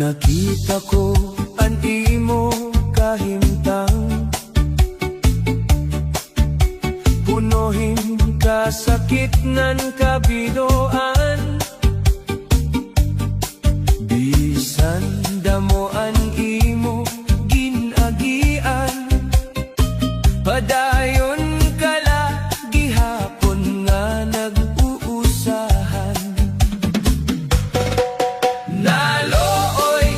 Nakita ko ang imo kahimtang, punohin kasakit nan kabidoan. Bisan damo ang imo ginagian, padayon kala gihapon nga nag-uusahan. Nalooy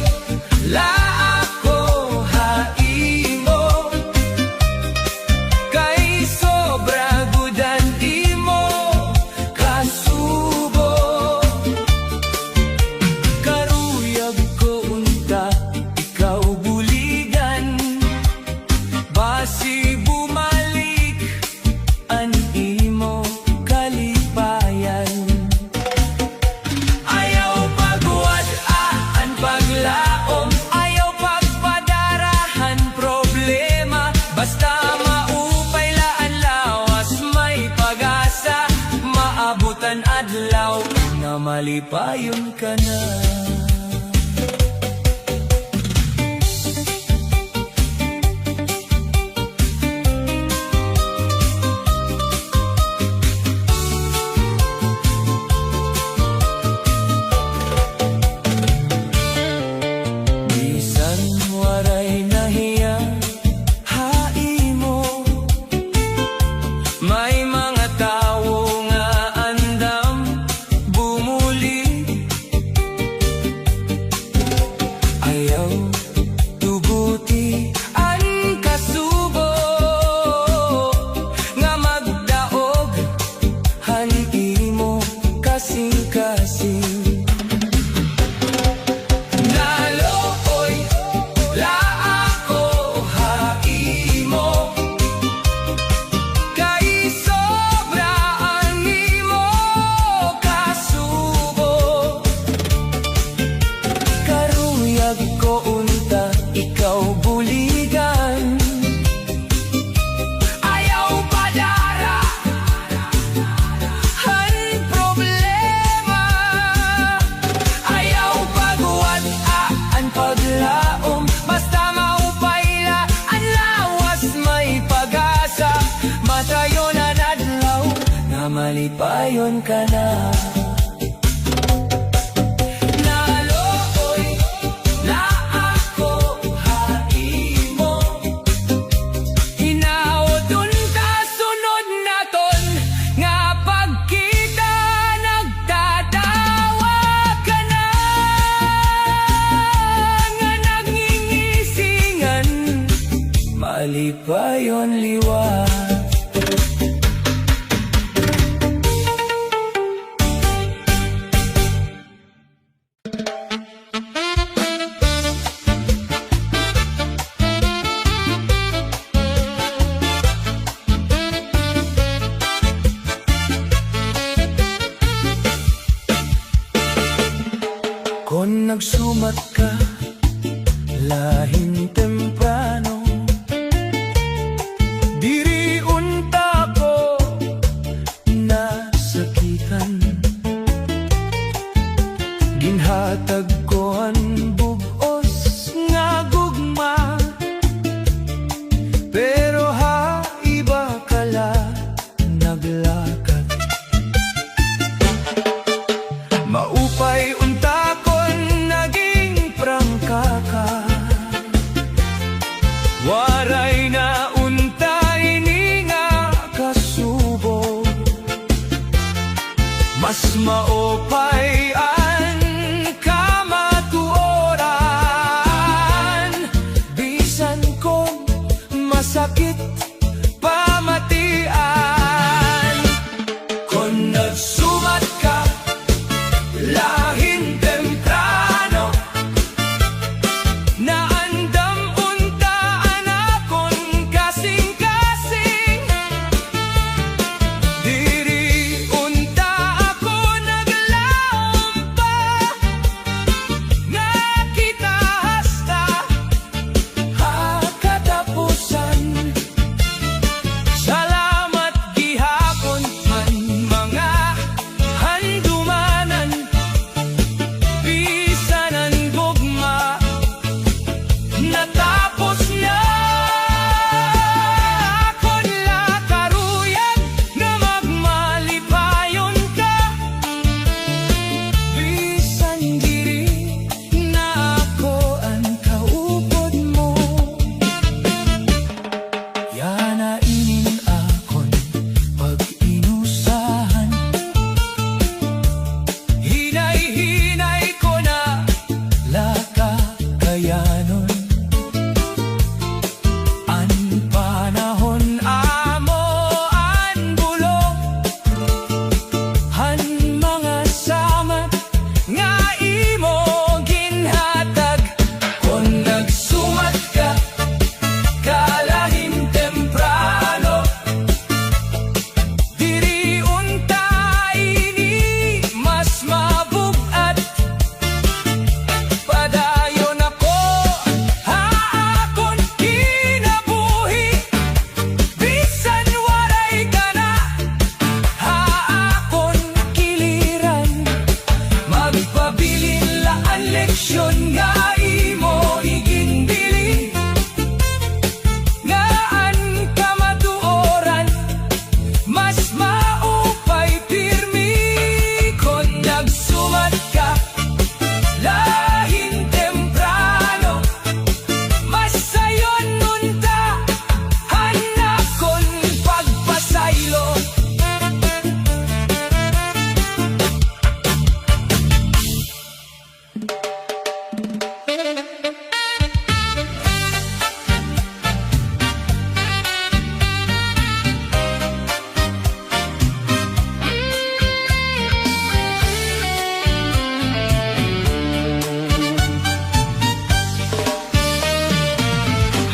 la ako haimo, kay sobra gudan imo kasubo. Karuyag ko unta ikaw buligan, basi bumalik ang imo kalipayan. Ayaw pagwad-aan paglaom, ayaw pagpadarahan problema, basta maupay laan lawas may pag-asa, maabutan adlaw na malipayon ka na. Bisan waray nahiya haimo, may mga tawo nga andam bumuli. Ayaw tuguti ang kasubo, nga magdaog han imo kasing-kasing. Nalooy la ako haimo, kay sobra ang imo kasubo. Karuyag ko unta ikaw buligan, ayaw padara han problema, ayaw pagwad-aan paglaom, basta maupayla ang lawas may pag-asa, matayon ang adlaw na malipayon ka na. Nalooy la ako haimo, hinaot unta sunod naton nga pagkita nagtatawa ka na, nga nangingisingan malipayon liwa. Kung nagsumat ka lahin temprano, diri unta ko nasakitan, ginhatag ko ang bugos nga gugma, pero iba kala naglakat. Maupay unta kon naging prangka ka, waray na unta ini nga kasubo, mas maupay ang kamatuoran. Ilusyon nga imo igindili, ngaan ka matuoran, mas maupay pirmi kon nagsumat ka lahin temprano, mas sayon nunta hanak kon pagpasaylo.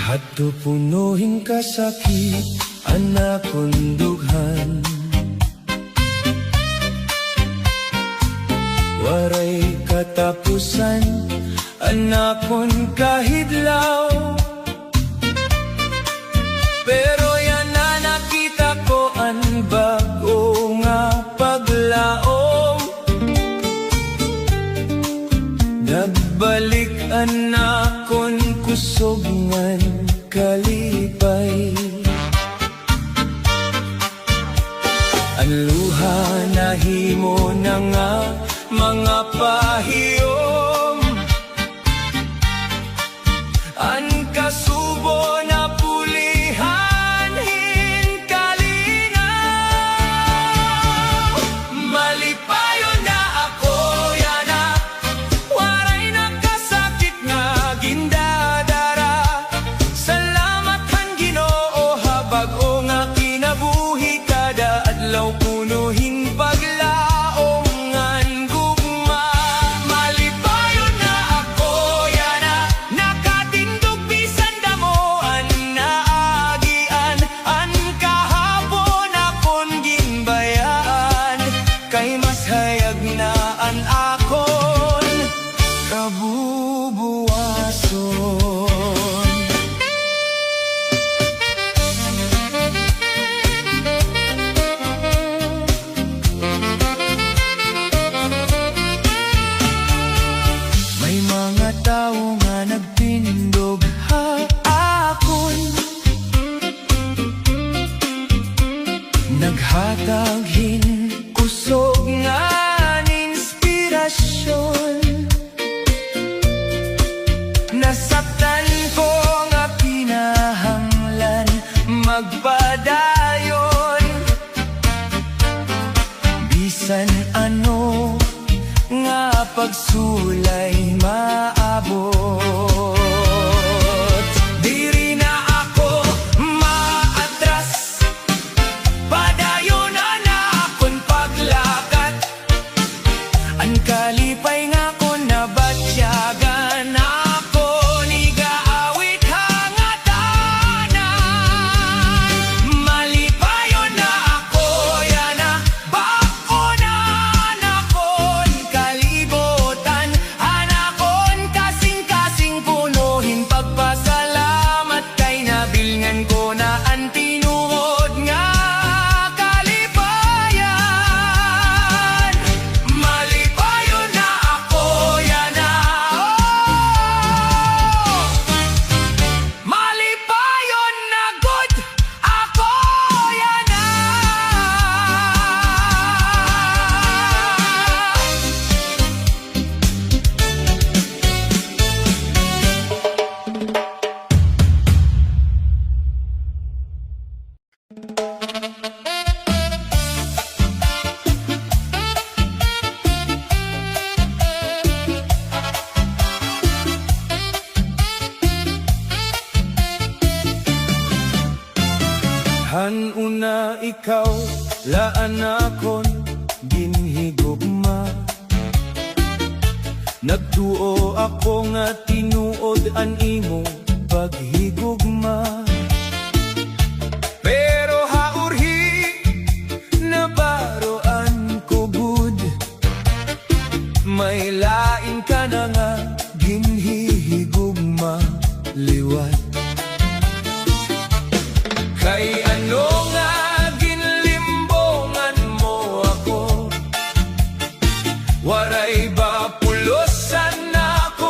Hadto punuhin kasakit anak kong dughan, waray katapusan anak kong kahidlaw. Pero yan na nakita ko ang bago nga paglaom, nagbalik anak kong kusog ngan kalipay. Ang luha nahimo na nga mga pahiyom, ang kasubo na pulihan hinkalinaw. Malipayon na ako yana, waray nakasakit nga gindadara. Salamat han Ginoo habag o nga kinabuhi kada adlaw punuhin paglaom ngan gugma. Malipayon na ako yana, nakatindog bisan damoan naagian, an kahapon akon ginbayaan, kay mas hayag na an akon kabubuwason. May mga tao nga nagpindog ha akon, naghatag kusog nga inspirasyon. Nasaktan ko nga pinahanglan magpadayon, bisan ano nga pagsulay maabot. Diri na ako maatras, padayon na akon paglakat, ang kalipay nga ko nabatyagan, ako ni gaawit hangatanan. Malipayon na ako yana, bako na anakon kalibutan, anakon kasing-kasing punuhin pagpasalamat, kay nabilngan ko na ang tinuod nga kalipayan. Malipayon na ako yana, oh! Malipayon na good ako yana. Hanuna ikaw laan akon ginhigugma, nagtuo ako nga tinuod an imo paghigugma. Pero haurhi na baroan ko gud, may lain ka na nga ginhihigugma liwat. Kay ano nga ginlimbongan mo ako, waray ba pulosan na ako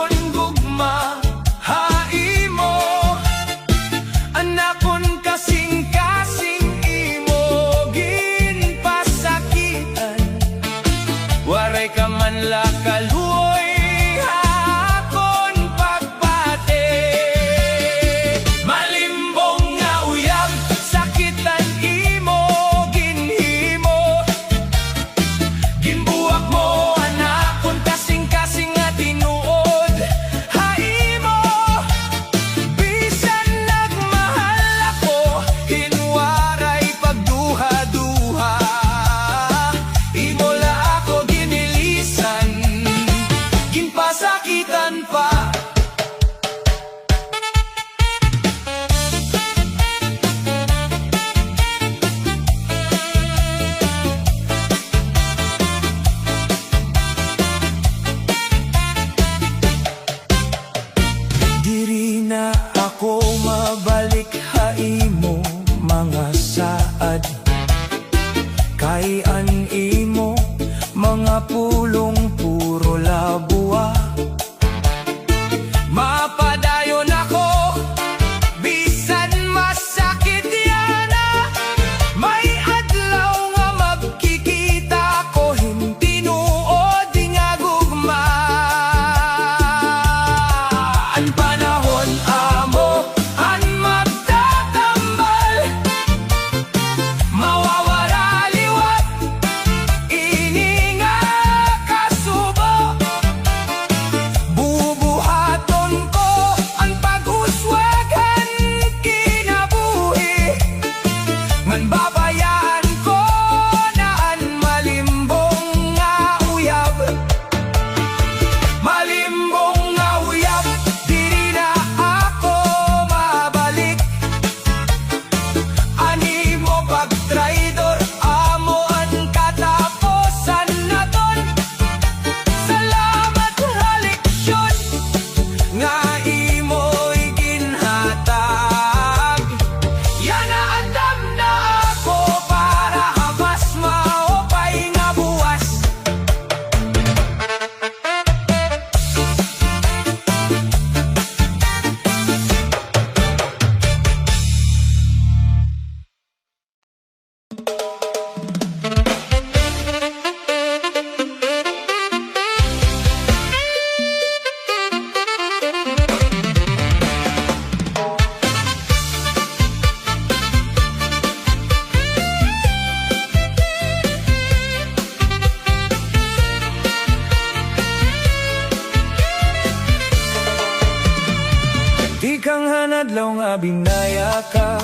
adlaw nga binaya ka,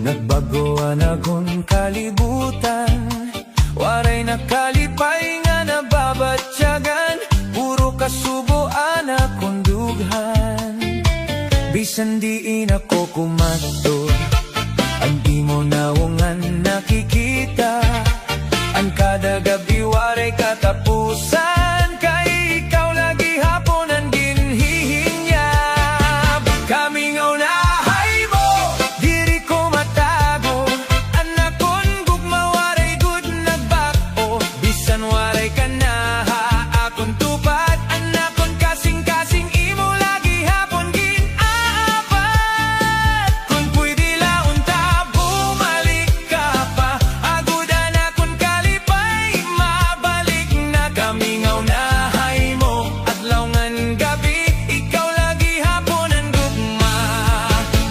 nagbagoan akong kalibutan. Waray nakalipay nga nababatyagan, puro kasubuan akong dughan. Bisan diin ako kumato, ang di mo nawungan nakikita. Ang kada gabi waray katapusan, kay ikaw lagi hapon ang ginhihinyab. Kamingaw na hay mo, diri ko matago. Anak kon gugma waray good nagbako. Bisan waray ka na akon tupad. Anak kon kasing-kasing imo lagi hapon ginaapat. Kung pwede laon ta bumalik ka pa, agudan akon kalipay mabalik na. Kamingaw na hay mo, adlaw ngan gabi, ikaw lagi hapon ang gugma.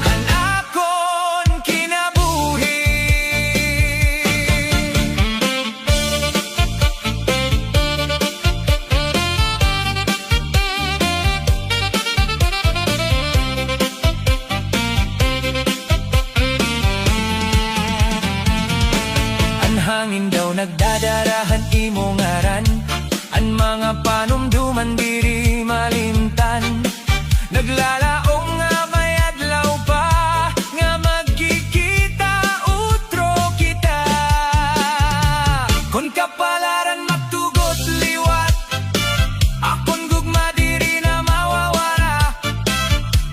Anakon kinabuhi. Ang hangin daw nagdadarahan imo ngaran, ang mga panumduman diri malimtan. Naglalaong nga may adlaw pa, nga magkikita utro kita. Kon kapalaran magtugot liwat, akon gugma diri na mawawala.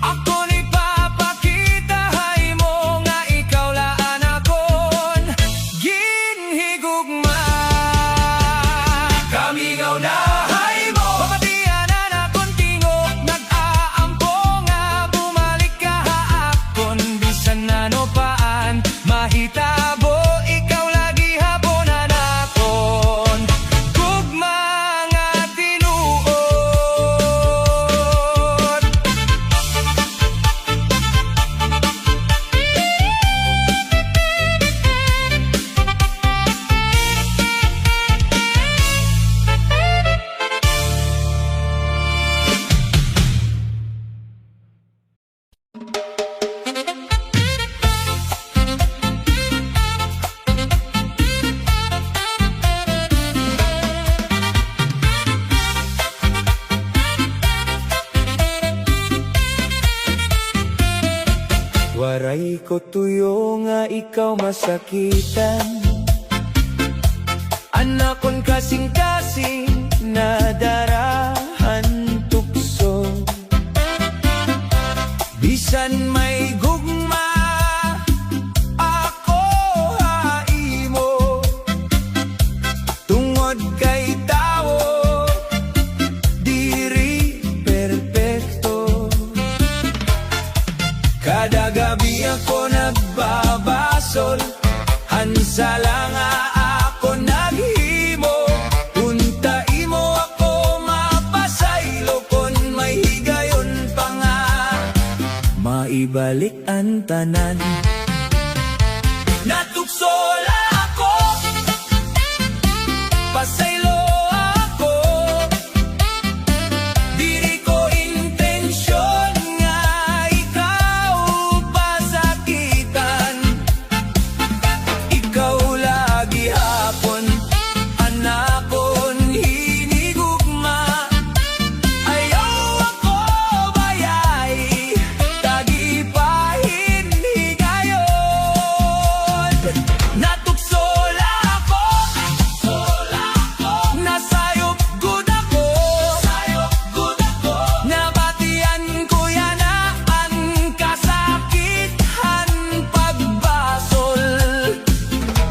Akon ipapakita hay mo nga ikaw laan akon ginhigugma. Kamingaw na hay mo, papatianan akon tingog, nag-aampo nga bumalik ka akon. Bisan ano paan mahitabo, ikaw lagi haponan akon gugma nga tinuod. Waray ko tuyo nga ikaw masakitan. Anakon kasing-kasing nadarahan tukso. Bisan may gugma ako haimo, tungod kay tao diri perpekto. Kada gabi ako nagbabasol, hansala nga ako naghimo. Unta imo ako mapasaylo, kon may higayon pa nga maibalik ang tanan. Natuksola ako, pasaylo ako, diri ko intensyon nga ikaw pasakitan. Ikaw lagi hapon anakon hinigugma. Ayaw ako bayay, tagipahin higayon. Natuksola ako, nasayop gud ako, nabatian ko yana ang kasakitan pagbasol.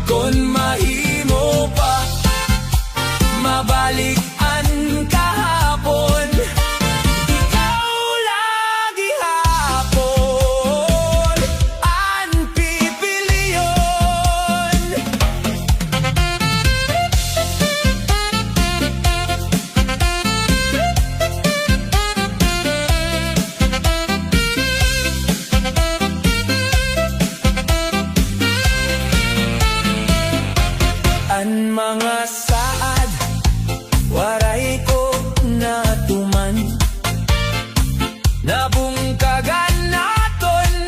Kon mahimo pa mabalik ang kahapon, ikaw lagi hapon ang pipiliyon. Ang mga saad waray ko natuman, nabungkagan naton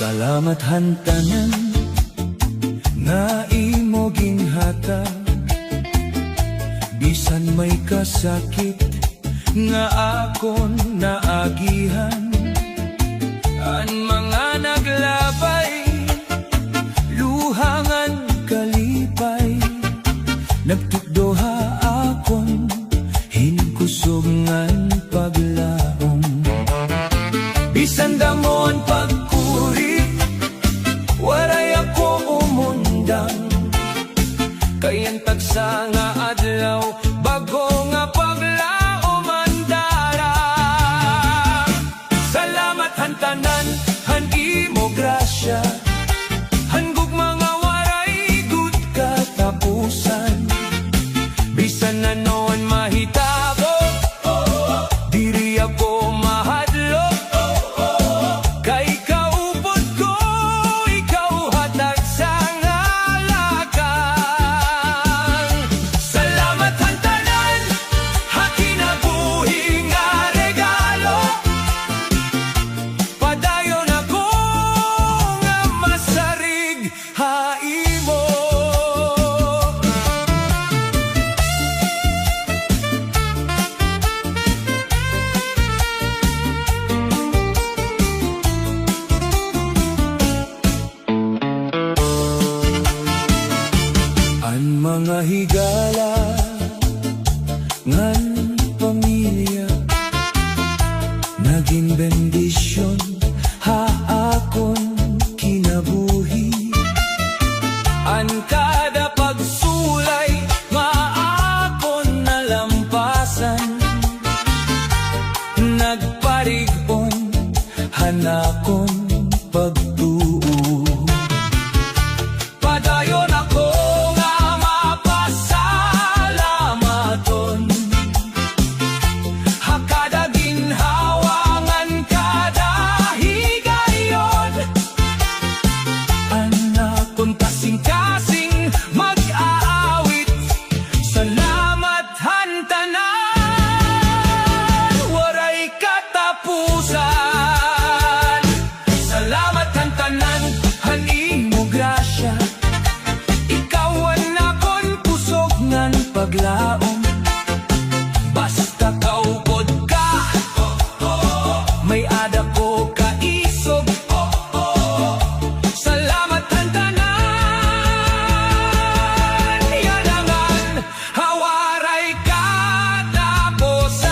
Salamat hantanan nga imo ginhatag, bisan may kasakit nga akon naagihan. Ang mga naglabay, luhangan kalipay, nagtukdoha akon hinkusog ngan paglaom. Bisan damon pagkuri, waray ako umundang, kayan tagsa nga adlaw bago nga paglaom ang darang. Salamat hantanan, han imo grasya, hanggang mga waray gud katapusan. Bisan na noon mahitabo, diri ako mahadlok, kay kaupod ko ikaw hatag sa ngalakang. Salamat hantanan, hakinabuhi nga regalo, padayon ako nga masarig haimo. Ang mga higala ngan pamilya, naging bendisyon haakon kinabuhi. Ang kada pagsulay maakon nalampasan, nagparigon hanakon pagtuo. Padayon ako nga mapasalamaton, hakada ginhawangan kada higayon. Anakon kasing-kasing mag-aawit, salamat hantanan, waray katapusan. Salamat hantanan, han imo grasya, ikaw ang akon kusog ngan paglaom. Basta kaupod ka, may ada ko kaisog. Salamat hantanan, yanangan hawaray katapusan.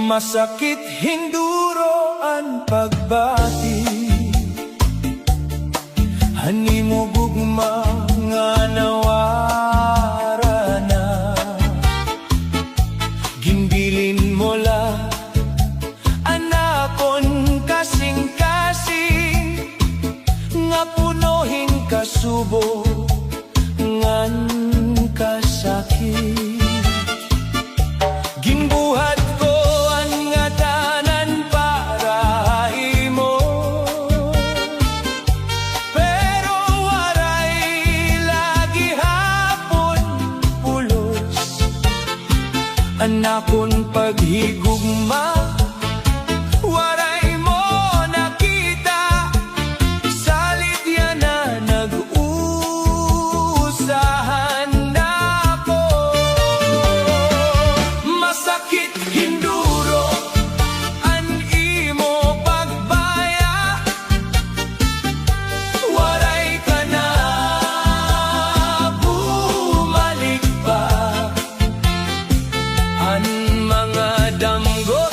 Masakit hinduro ang pagbati, hanimo gugma nga nawara na. Gimbilin mo la anakon kasing-kasing, nga punohin kasubo ngan kasakit. Ginbuhat ko ang nga tanan para imo, pero waray lagi hapon pulos. Anakon paghigugma, waray mo nakita, salit yan na nag-usahan ako. Masakit hinduro ang imo pagbaya, waray ka na bumalik pa. Ang mga damgo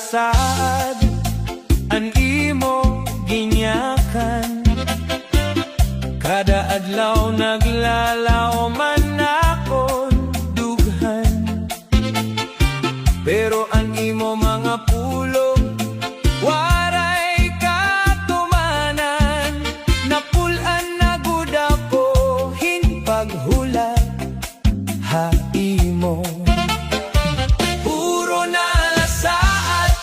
saad an imo ginyakan. Kada adlaw naglalaw man akon dughan, pero ang imo mga pulong waray katumanan. Napulan na gud ako hinpaghula ha imo. Puro na lasaat,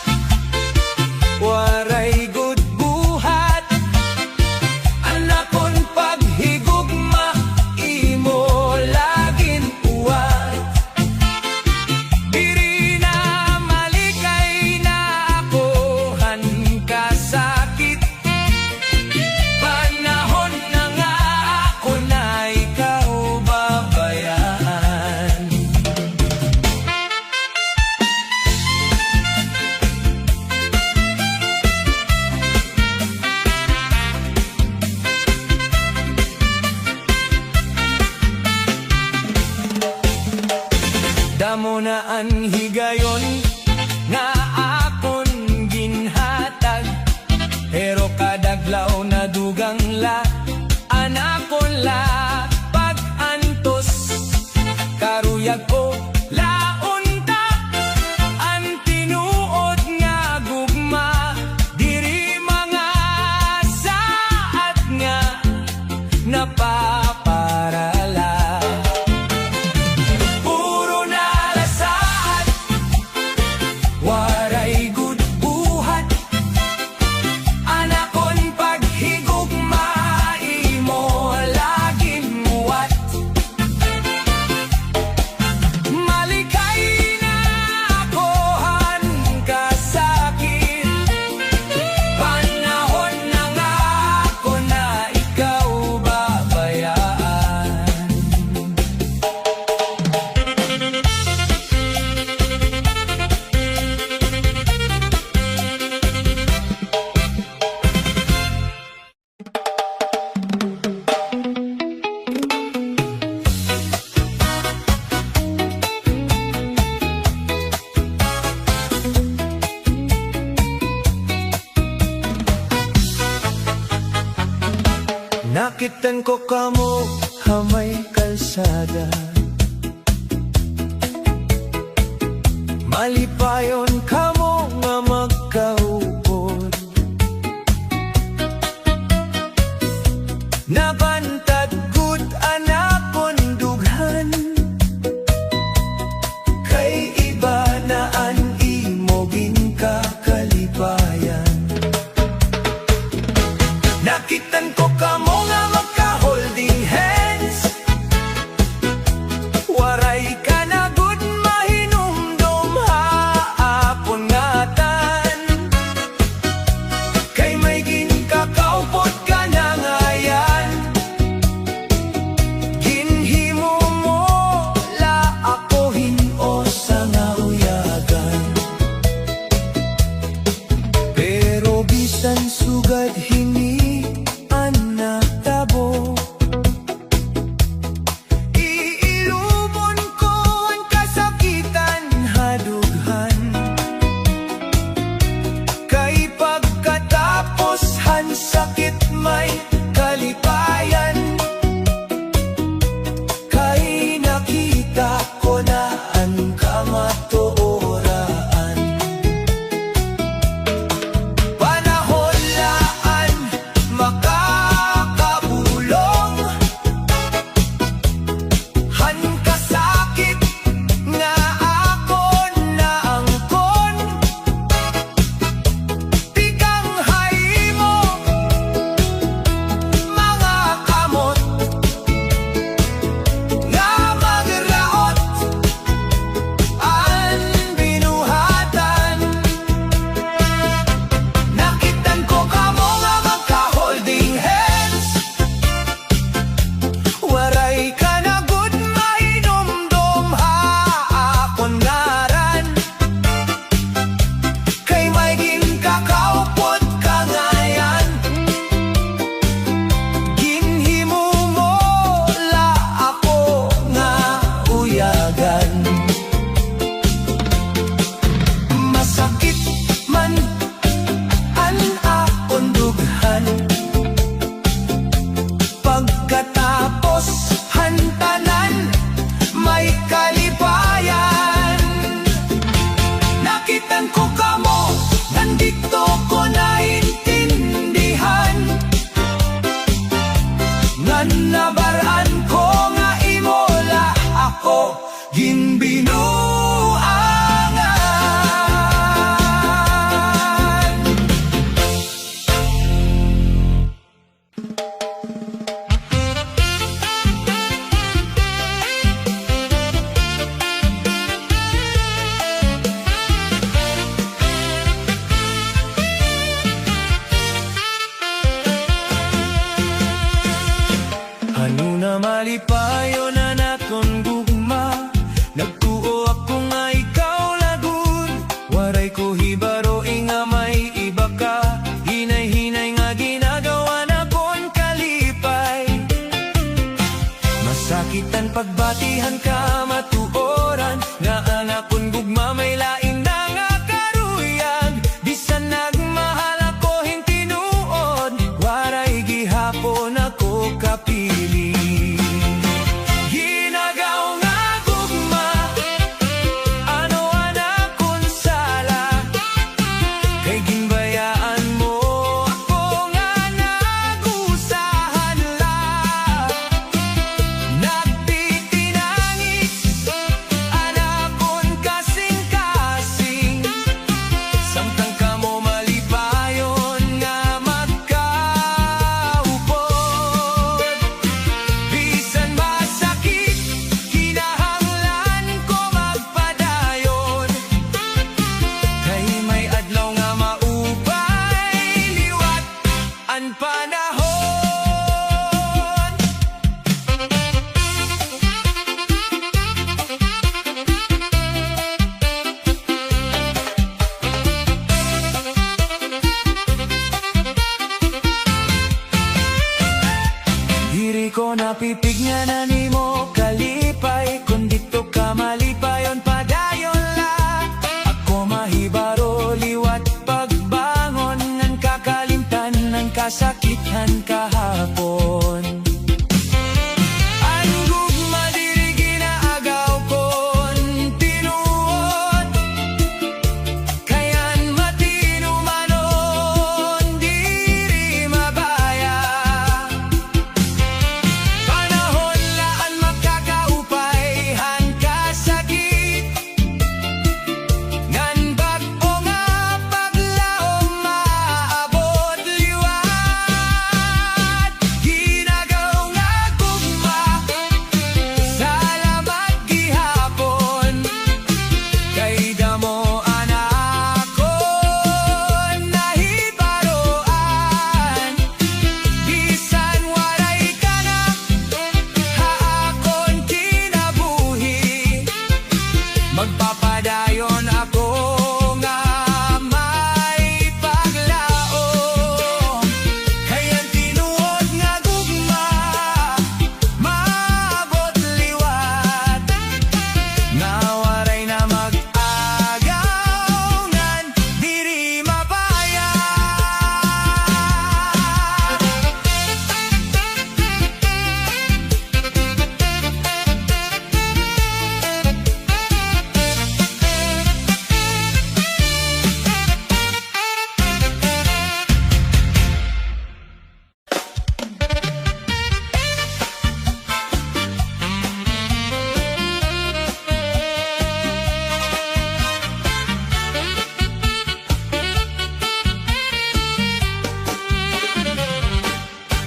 waray gud buhat. Anak kon paghigugma, imo laging uwat. Diri na malikay na ako han kasakit. Panahon na nga ako na ikaw babayaan. Damo na ang higayon nga akon ginhatag, pero kadaglaw na dugang la anakon la pag-antos. Karuyag ko laon ta ang tinuod nga gugma. Diri mga saat nga napaparala. Puro na lasaat, waray gud buhat. Anakon paghigugma, imo laging muwat. Malikay na ako han kasakit. Panahon na nga ako na ikaw babayaan. Nakitan ko kamo hamay kalsada, malipayon kamo nga magkaupod. Nabantad gud anakon dughan, kay iba na an imo ginakalipayan. Nakitan ko kamo nga magka-holding hands, waray ka na gud mahinumdum haapon ngatan. Kay may ginkakaupod ka na ngayan, ginhimo mo la ako hinos sa nga uyagan. Pero bisan sugad hini tabo, iilumon ko ang kasakitan hadughan. Kay pagkatapos han sakit may kalipayan. Kay nakita ko na ang kamatuoraan. Panahon laan makakabulong, han kasakit nga akon naangkon. Tikang haymo malipayon na nakon gugma, nagtuo ako nga ikaw lagud. Waray ko hibaro inga may iba ka, hinay-hinay nga ginagawa na kon kalipay. Masakitan pagbatihan ka matuoran, nga anak kon gugma may lain na nga karuyag. Bisan nagmahal ako hintinuod, waray gihapon ako kapili. Ginagaw nga gugma, ano anak kon sala, kay ginbayaan mo ako nga nagusahan la. Nagtitinangis, anak kon kasing-kasing, samtang kamo malipayon nga magkaupod. Bisan masakit, kinahanglan ko magpadayon, kay may adlaw nga maupay liwat ang panahon. Diri ko napipig nga na nimo kalipay, kung dito ka malipayon padayon la. Ako mahibaro liwat pagbangon, ngan kakalimtan ng kasakitan kahapon. Ang gugma diri ginaagaw kon tinuod, kayan matinumanon diri mabaya. Panahon laan magkakaupay han kasakit, ngan bag-o nga paglaom maabot liwat. Ginagaw nga gugma, salamat gihapon, kay damo anak kon nahibaroan. Bisan waray ka na, haakon kinabuhi, magpapadayon ako nga may paglaom, kayan tinuod nga gugma, maabot liwat. Nawaray na mag-agaw, ngan diri mabaya.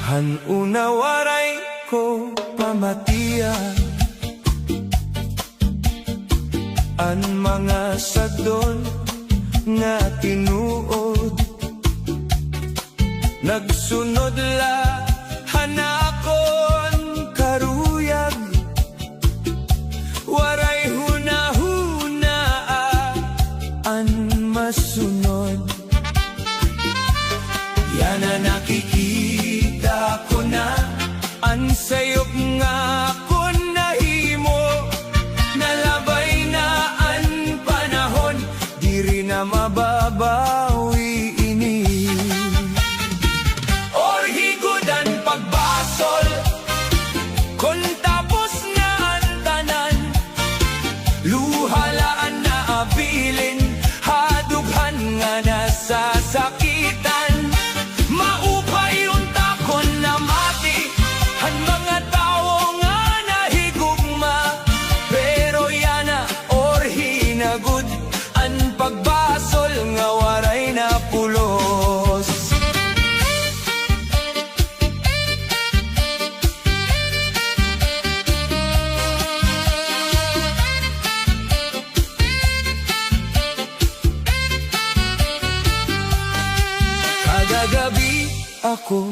Han una waray ko pamatian, an mga sagdol nga tinuod, nagsunod la hanakon karuyag. Waray hunahuna an masunod, yan na nakikita ko na ang sayop nga ako nahimo. Nalabay na ang panahon, diri na mababawi ini. Or higudan pagbasol, kung tapos na ang tanan, luhalaan na abilin, hadughan nga nasasakitan. Maupay yung takon na mati, han mga tao nga nahigugma, pero yana or hinagud ang pagbasol nga waray na pulos. Kada gabi ako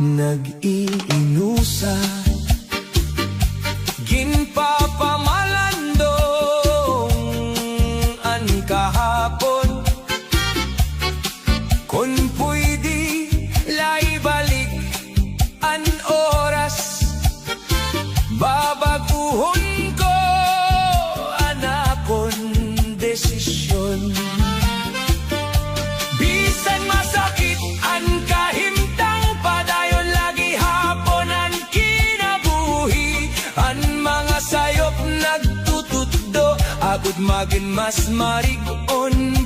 nag-iinusa, pamalandong an kahapon. Kung pwede laibalik an oras, babaguhon ko anakon desisyon. Bisan masakit ang kahimtang, padayon lagi hapon ang kinabuhi. Ang mga sayop nagtutuddo, agud magin mas marigon.